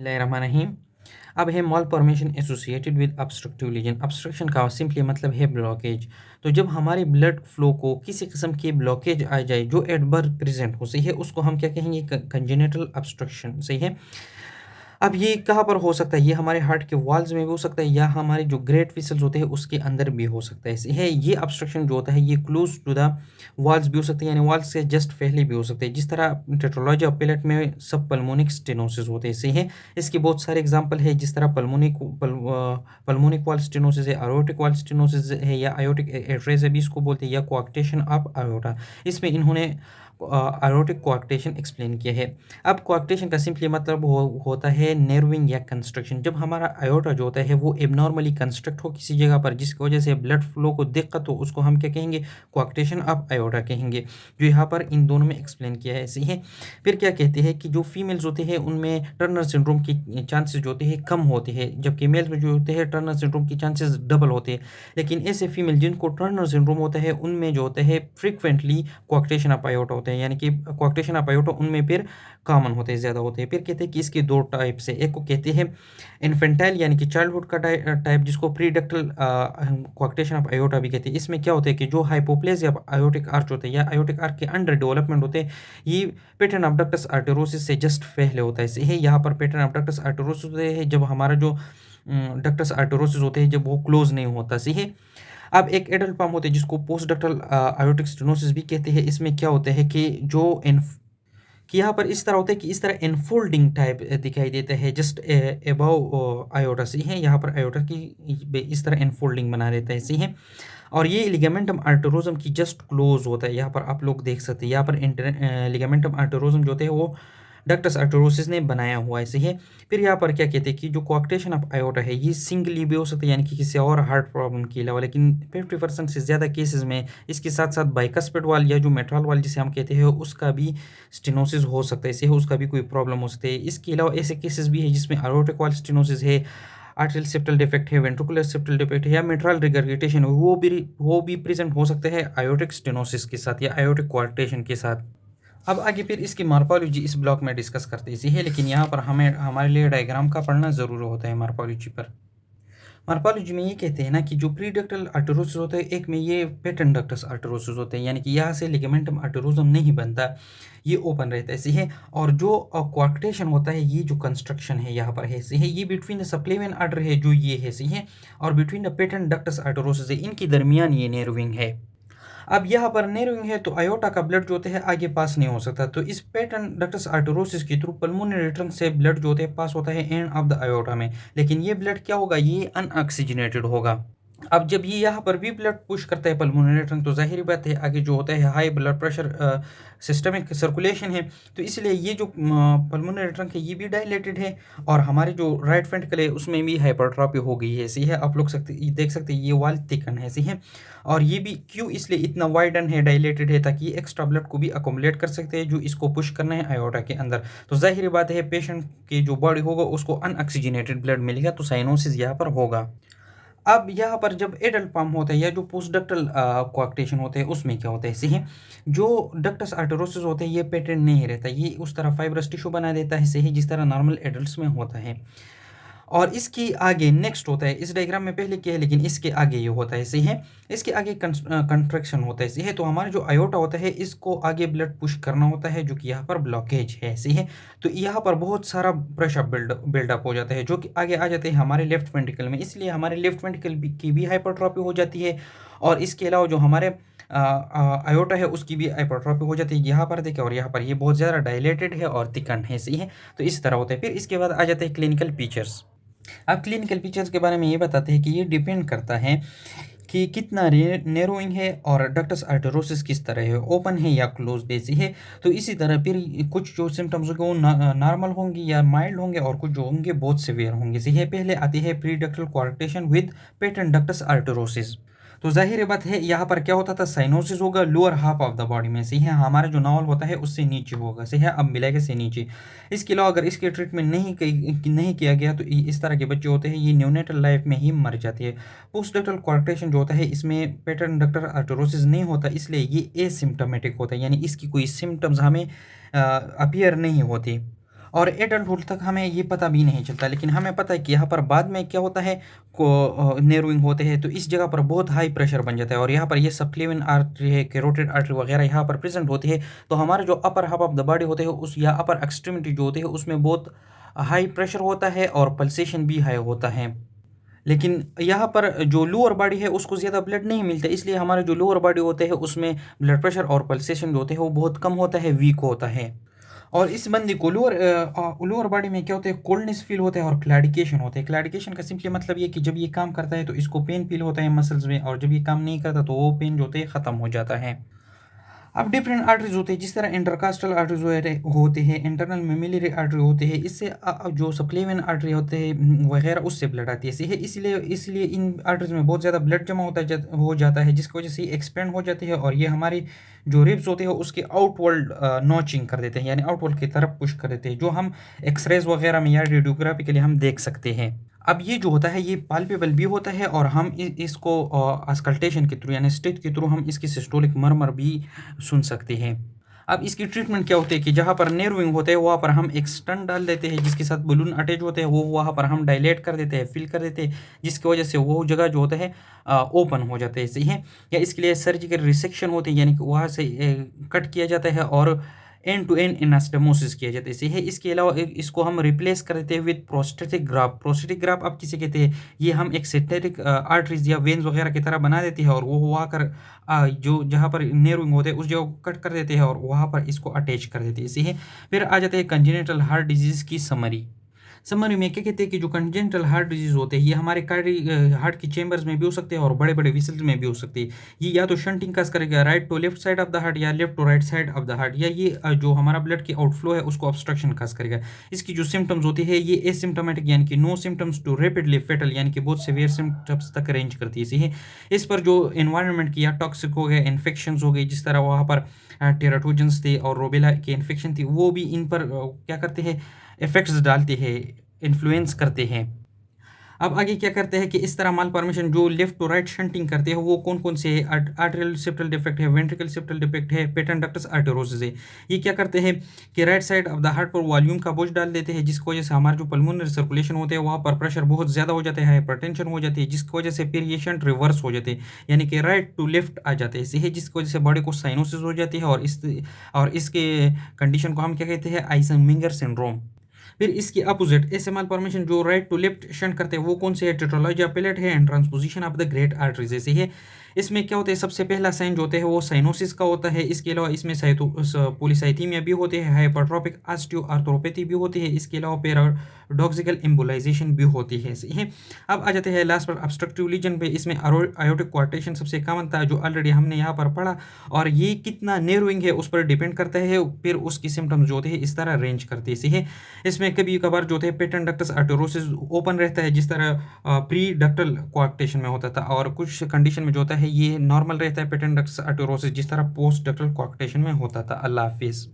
बिस्मिल्लाहिर्रहमानिर्रहीम। अब है malformation associated with obstructive lesion. Obstruction का सिंपली मतलब है ब्लॉकेज। तो जब हमारे ब्लड फ्लो को किसी किस्म की ब्लॉकेज आ जाए जो एट बर्थ प्रेजेंट हो, सही है, उसको हम क्या कहेंगे? कंजेनिटल ऑब्स्ट्रक्शन, सही है। अब ये कहाँ पर हो सकता है? ये हमारे हार्ट के वॉल्स में भी हो सकता है या हमारे जो ग्रेट वेसल्स होते हैं उसके अंदर भी हो सकता है। है ये ऑब्स्ट्रक्शन जो होता है ये क्लोज टू द वॉल्स भी हो सकते हैं, यानी वॉल्स से जस्ट पहले भी हो सकते हैं। जिस तरह टेट्रोलॉजी ऑफ पेलेट में सब पल्मोनिक स्टेनोसिस होते हैं, सही है। इसके बहुत सारे एग्जांपल है, जिस तरह पल्मोनिक वॉल स्टेनोसिस है, आयोटिक वॉल स्टेनोसिस है, या आयोटिक एट्रेस भी इसको बोलते हैं, या कोआक्टेशन ऑफ आयोटा। इसमें इन्होंने आयोटिक कोआक्टेशन एक्सप्लेन किया है। अब कोआक्टेशन का सिंपली मतलब होता है नेर्विंग या कंस्ट्रक्शन। जब हमारा आयोटा जो होता है वो एबनॉर्मली कंस्ट्रक्ट हो किसी जगह पर, जिसकी वजह से ब्लड फ्लो को दिक्कत हो, उसको हम क्या कहेंगे? कोआक्टेशन ऑफ आयोटा कहेंगे, जो यहाँ पर इन दोनों में एक्सप्लेन किया है, सही है। फिर क्या कहते हैं कि जो फीमेल्स होते हैं उनमें टर्नर सिंड्रोम की चांसेस जो होते हैं कम होते हैं, जबकि मेल्स में जो होते हैं टर्नर सिंड्रोम की चांसेस डबल होते हैं। लेकिन ऐसे फीमेल जिनको टर्नर सिंड्रोम होता है उनमें जो होता है फ्रिक्वेंटली कोआक्टेशन ऑफ आयोटा होते हैं, यानी कि कोआक्टेशन ऑफ आयोटा उनमें फिर कॉमन होते हैं, ज़्यादा होते हैं। फिर कहते हैं कि इसके दो टाइप्स है। एक को कहते हैं इन्फेंटाइल यानी कि चाइल्डहुड का टाइप, जिसको प्रीडक्टल कोआक्टेशन ऑफ आयोटा भी कहते हैं। इसमें क्या होता है कि जो हाइपोप्लेसिया ऑफ आयोटिक आर्च होते हैं या आयोटिक आर्च के अंडर डेवलपमेंट होते हैं, ये पेटर्न ऑफ डक्टस आर्टेरोसिस से जस्ट पहले होता है, सही है। यहाँ पर पेटर्न ऑफ डक्टस आर्टेरोसिस होते हैं जब हमारा जो डक्टस आर्टेरोसिस होते हैं जब वो क्लोज नहीं होता, सही है। अब एक एडल्ट फॉर्म होते हैं जिसको पोस्ट डक्टल आयोटिक स्टेनोसिस भी कहते हैं। इसमें क्या होता है कि यहाँ पर इस तरह होता है कि इस तरह एनफोल्डिंग टाइप दिखाई देता है जस्ट एबव आयोटा, सही है। यहाँ पर आयोटा की इस तरह एनफोल्डिंग बना देता है, सही है। और ये लिगामेंटम आर्टेरोजम की जस्ट क्लोज होता है, यहाँ पर आप लोग देख सकते हैं। यहाँ पर लिगामेंटम आर्टेरोजम जो होते हैं वो डक्टस आर्टेरोसिस ने बनाया हुआ है, सही है। फिर यहाँ पर क्या कहते हैं कि जो कोआक्टेशन ऑफ आयोटा है ये सिंगली भी हो सकता है, यानी कि किसी और हार्ट प्रॉब्लम के अलावा, लेकिन 50% से ज़्यादा केसेस में इसके साथ साथ बाइकस्पिड वाल या जो मेट्रल वाल जिसे हम कहते हैं उसका भी स्टेनोसिस हो सकता है, इसे उसका भी कोई प्रॉब्लम हो सकती है। इसके अलावा ऐसे केसेस भी है जिसमें आयोटिक वाल स्टेनोसिस है, आर्टरियल सेप्टल डिफेक्ट है, वेंट्रिकुलर सेप्टल डिफेक्ट है, या मिट्रल रिगर्गिटेशन है, वो भी प्रेजेंट हो सकते हैं आयोटिक स्टेनोसिस के साथ या आयोटिक कोआर्टेशन के साथ। अब आगे फिर इसकी मॉर्फोलॉजी इस ब्लॉक में डिस्कस करते हैं, लेकिन यहाँ पर हमें हमारे लिए डायग्राम का पढ़ना ज़रूर होता है मॉर्फोलॉजी पर। मॉर्फोलॉजी में ये कहते हैं ना कि जो प्रीडक्टल आर्टेरोसिस होता है, एक में ये पेटर्न डक्टस आर्टेरोसिस होते हैं, यानी कि यहाँ से लिगामेंटम आर्टेरोजम नहीं बनता, ये ओपन रहता है, सही है। और जो कोआक्टेशन होता है, ये जो कंस्ट्रक्शन है यहाँ पर है, सही है, ये बिटवीन द सबक्लेवियन आर्टर है जो ये है, सही है, और बिटवीन द पेटर्न डक्टस आर्टेरोसिस है, इनकी दरमियान ये नेर्विंग है। अब यहाँ पर नेरोइंग है तो आयोटा का ब्लड जो होता है आगे पास नहीं हो सकता, तो इस पैटर्न डक्टस आर्टेरोसिस के थ्रू पल्मोनरी ट्रंक से ब्लड जो होता है पास होता है एंड ऑफ द आयोटा में। लेकिन ये ब्लड क्या होगा? ये अनऑक्सीजनेटेड होगा। अब जब ये यहाँ पर भी ब्लड पुश करता है पल्मोनरी ट्रंक, तो ज़ाहिर बात है आगे जो होता है high blood pressure systemic circulation है, तो इसलिए ये जो पल्मोनरी ट्रंक है ये भी डायलेटेड है, और हमारे जो राइट वेंट्रिकल है उसमें भी हाइपरट्रॉपी हो गई है, सही है। आप लोग देख सकते हैं ये वाल थिकन है, सही है। और ये भी क्यों इसलिए इतना वाइडन है, डायलेटेड है, ताकि ये एक्स्ट्रा ब्लड को भी अकोमोडेट कर सकते हैं जो इसको पुश करना है आयोटा के अंदर। तो जाहिर बात है पेशेंट की जो बॉडी होगा उसको अनऑक्सीजनेटेड ब्लड मिलेगा, तो साइनोसिस यहाँ पर होगा। अब यहाँ पर जब एडल्ट फॉर्म होता है या जो पोस्टडक्टल कोआक्टेशन होते हैं उसमें क्या होता है, सही है, जो डक्टस आर्टेरोसिस होते हैं ये पैटर्न नहीं रहता, ये उस तरह फाइब्रस टिश्यू बना देता है, सही, जिस तरह नॉर्मल एडल्ट्स में होता है। और इसकी आगे नेक्स्ट होता है, इस डायग्राम में पहले क्या है लेकिन इसके आगे ये होता है, सही है। इसके आगे कंट्रैक्शन होता है, सही है। तो हमारा जो आयोटा होता है इसको आगे ब्लड पुश करना होता है, जो कि यहाँ पर ब्लॉकेज है, सही है। तो यहाँ पर बहुत सारा प्रेशर बिल्डअप हो जाता है जो कि आगे आ जाते हैं हमारे लेफ्ट वेंट्रिकल में, इसलिए हमारे लेफ्ट वेंट्रिकल की भी हाइपरट्रॉपी हो जाती है। और इसके अलावा जो हमारे आयोटा है उसकी भी हाइपरट्रॉपी हो जाती है, यहाँ पर देखिए, और यहाँ पर ये बहुत ज़्यादा डायलेटेड है और थिकन है, सही है। तो इस तरह होता है। फिर इसके बाद आ जाते हैं क्लिनिकल फीचर्स। अब क्लिनिकल फीचर्स के बारे में ये बताते हैं कि ये डिपेंड करता है कि कितना नैरोइंग है और डक्टस आर्टेरोसिस किस तरह है, ओपन है या क्लोज जैसी है। तो इसी तरह फिर कुछ जो सिम्टम्स होंगे वो नॉर्मल होंगे या माइल्ड होंगे, और कुछ जो होंगे बहुत सिवियर होंगे, सही है। पहले आती है प्रीडक्टल कोआर्टेशन विद पेटेंट डक्टस आर्टेरोसिस। तो जाहिर बात है यहाँ पर क्या होता था, साइनोसिस होगा lower half of the body में, सही है, हमारा जो नावल होता है उससे नीचे होगा, सही है, अब मिलेगा से नीचे। इसके अलावा अगर इसके ट्रीटमेंट नहीं किया गया तो इस तरह के बच्चे होते हैं ये न्यूनेटल लाइफ में ही मर जाती है। पोस्टडक्टल कोआर्टेशन जो होता है इसमें पैटर्न डक्टर आर्टेरोसिस नहीं होता, इसलिए ये एसिम्टोमेटिक होता है, यानी इसकी कोई सिम्टम्स हमें अपीयर नहीं होती। और एडल्टहुड तक हमें ये पता भी नहीं चलता, लेकिन हमें पता है कि यहाँ पर बाद में क्या होता है, को नेरोइंग होते हैं, तो इस जगह पर बहुत हाई प्रेशर बन जाता है और यहाँ पर ये सबक्लेवियन आर्टरी है, कैरोटिड आर्टरी वगैरह यहाँ पर प्रेजेंट होती है। तो हमारे जो upper half of the body होते हैं उस या अपर एक्सट्रीमिटी जो होते हैं उसमें बहुत हाई प्रेशर होता है और पल्सेशन भी हाई होता है। लेकिन यहाँ पर जो लोअर बॉडी है उसको ज़्यादा ब्लड नहीं मिलता, इसलिए हमारे जो लोअर बॉडी होते हैं उसमें ब्लड प्रेशर और पल्सेशन जो होते हैं वो बहुत कम होता है, वीक होता है। और इस बंदी को लोअर बॉडी में क्या होता है, कोल्डनेस फील होता है और क्लैडिकेशन होता है। क्लैडिकेशन का सिंपली मतलब ये कि जब ये काम करता है तो इसको पेन फील होता है मसल्स में, और जब ये काम नहीं करता तो वो पेन जो होते हैं ख़त्म हो जाता है। अब डिफरेंट आर्टरीज होते हैं, जिस तरह इंटरकास्टल आर्टरीज होते हैं, इंटरनल मेमिलरी आर्टरी होते हैं, इससे जो सबक्लेवियन आर्टरी होते हैं वगैरह उससे ब्लड आती है। इसलिए इसलिए इन आर्टरीज में बहुत ज़्यादा ब्लड जमा हो जाता है, जिसकी वजह से ये एक्सपेंड हो जाती है और ये हमारी जो रिब्स होते हैं उसके आउटवर्ल्ड नॉचिंग कर देते हैं, यानी आउटवर्ल्ड की तरफ पुश कर देते हैं, जो हम एक्सरेज वगैरह में या रेडियोग्राफी के लिए हम देख सकते हैं। अब ये जो होता है ये पाल्पेबल भी होता है और हम इसको अस्कल्टेशन के थ्रू यानी स्टिच के थ्रू हम इसकी सिस्टोलिक मरमर भी सुन सकते हैं। अब इसकी ट्रीटमेंट क्या होती है कि जहाँ पर नेर्विंग होते हैं वहाँ पर हम एक स्टंट डाल देते हैं जिसके साथ बलून अटैच होते हैं, वो वहाँ पर हम डायलेट कर देते हैं, फिल कर देते हैं, जिसकी वजह से वो जगह जो होता है ओपन हो जाता है, सही है। या इसके लिए सर्जिकल रिसेक्शन होती है, यानी कि वहाँ से कट किया जाता है और एंड टू एंड एनास्टेमोसिस किया जाता है, इसे है। इसके अलावा इसको हम रिप्लेस कर देते हैं with prosthetic graph. Prosthetic graph आप किसे कहते हैं, ये हम एक सिंथेटिक आर्टरीज या वेन्स वगैरह की तरह बना देती है और वो वहाँ कर जो जहाँ पर नेरोइंग होते हैं उस जगह को कट कर देते हैं और वहाँ पर इसको अटैच कर देते हैं, इसे है। फिर आ जाते हैं कंजेनिटल हार्ट डिजीज़ की समरी। समरी में क्या कहते हैं कि जो कंजेनिटल हार्ट डिजीज होते हैं ये हमारे हार्ट की चेंबर्स में भी हो सकते हैं और बड़े बड़े विसल्स में भी हो सकती है। ये या तो शंटिंग काज करेगा right to left side of the heart या left to right side of the heart, या ये जो हमारा ब्लड की आउटफ्लो है उसको ऑब्स्ट्रक्शन काज करेगा। इसकी जो सिम्टम्स होती है ये एसिम्टोमेटिक यानी कि no symptoms to rapidly fatal यानी कि बहुत सीवियर सिम्टम्स तक रेंज करती है, इसी है। इस पर जो एनवायरनमेंट की या टॉक्सिक हो गए, इन्फेक्शन हो गई, जिस तरह वहाँ पर टेराटोजेंस थे और रोबेला की इन्फेक्शन थी, वो भी इन पर क्या करते हैं, इफेक्ट्स डालते हैं, इन्फ्लुएंस करते हैं। अब आगे क्या करते हैं कि इस तरह माल फॉर्मेशन जो लेफ्ट टू राइट शंटिंग करते हैं वो कौन कौन से है, आर्टेरियल सेप्टल डिफेक्ट है, वेंट्रिकल सेप्टल डिफेक्ट है, पेटेंट डक्टस आर्टेरोसिस है। ये क्या करते हैं कि right side of the heart पर वॉल्यूम का बोझ डाल देते हैं, जिसकी वजह से हमारा जो पल्मोनरी सर्कुलेशन होते हैं वहाँ पर प्रेशर बहुत ज़्यादा हो जाता है, हाइपरटेंशन हो जाती है, जिसकी वजह से फिर ये शंट रिवर्स हो जाते हैं, यानी कि राइट टू लेफ्ट आ जाते हैं, इसे है, जिसकी वजह से बॉडी को साइनोसिस हो जाती है और इसके कंडीशन को हम क्या कहते हैं, आइजनमेंगर सिंड्रोम। फिर इसकी अपोजिट ऐसे माल फॉर्मेशन जो राइट टू लेफ्ट शंट करते हैं वो कौन से है, टेट्रालॉजिया पैलेट है and transposition of the great arteries, ऐसे है। इसमें क्या होता है, सबसे पहला साइन जो होता है वो साइनोसिस का होता है। इसके अलावा इसमें पॉलीसाइथीमिया भी होते हैं, हाइपरट्रोपिक ऑस्टियोआर्थ्रोपैथी भी होती है, इसके अलावा पैराडॉक्सिकल एम्बोलाइजेशन भी होती है, सही है। अब आ जाते हैं लास्ट पर ऑब्स्ट्रक्टिव लीजन पे। इसमें आयोटिक क्वार्टेशन सबसे कॉमन था जो ऑलरेडी हमने यहाँ पर पढ़ा, और ये कितना नेरोइंग है उस पर डिपेंड करता है, फिर उसकी सिम्टम्स जो होते हैं इस तरह रेंज करते हैं, सही है। इसमें कभी कभार जो थे पेटेंट डक्टस आर्टेरोसिस ओपन रहता है, जिस तरह प्री डक्टल क्वार्टेशन में होता था, और कुछ कंडीशन में जो होता है ये नॉर्मल रहता है पेटेंट डक्टस आर्टेरोसिस, जिस तरह पोस्ट डक्टल क्वार्टेशन में होता था। अल्लाह हाफिज़।